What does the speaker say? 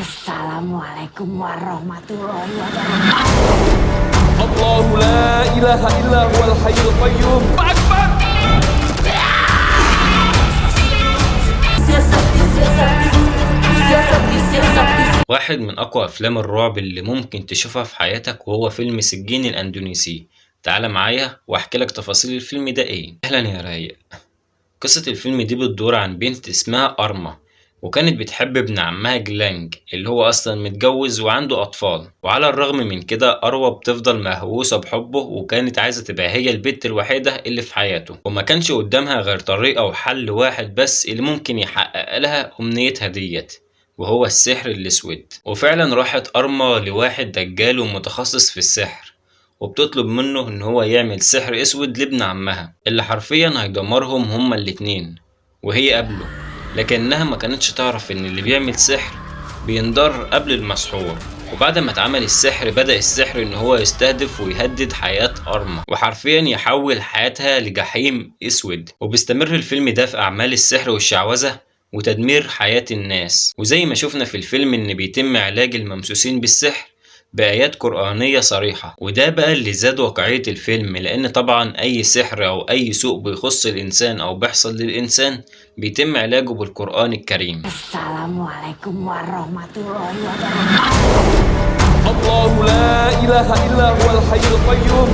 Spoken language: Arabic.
Assalamualaikum warahmatullahi wabarakatuh. الله لا إله إلا هو الحي القيوم. أكبر. واحد من أقوى أفلام الرعب اللي ممكن تشوفها في حياتك وهو فيلم سجين الأندونيسي. تعال معايا وأحكي لك تفاصيل الفيلم ده إيه. أهلا يا رايق. قصة الفيلم دي بتدور عن بنت اسمها أرما، وكانت بتحب ابن عمها جلانج اللي هو أصلا متجوز وعنده أطفال. وعلى الرغم من كده أروى بتفضل مهووسة بحبه، وكانت عايزة تبقى هي البنت الوحيدة اللي في حياته، وما كانش قدامها غير طريقة وحل واحد بس اللي ممكن يحقق لها أمنيتها ديت، وهو السحر الأسود. وفعلا راحت أرما لواحد دجال ومتخصص في السحر، وبتطلب منه ان هو يعمل سحر اسود لابن عمها اللي حرفيا هيدمرهم هما الاتنين، وهي قبله. لكنها ما كانتش تعرف ان اللي بيعمل سحر بينضر قبل المسحور. وبعد ما اتعمل السحر بدأ السحر ان هو يستهدف ويهدد حياة أرما، وحرفيا يحول حياتها لجحيم اسود. وبيستمر الفيلم ده في اعمال السحر والشعوذة وتدمير حياة الناس. وزي ما شفنا في الفيلم ان بيتم علاج الممسوسين بالسحر بآيات قرآنية صريحة، وده بقى اللي زاد واقعية الفيلم، لأن طبعا أي سحر أو أي سوء بيخص الإنسان أو بيحصل للإنسان بيتم علاجه بالقرآن الكريم. Assalamualaikum warahmatullahi wabarakatuh. الله لا إله إلا هو الحي القيوم.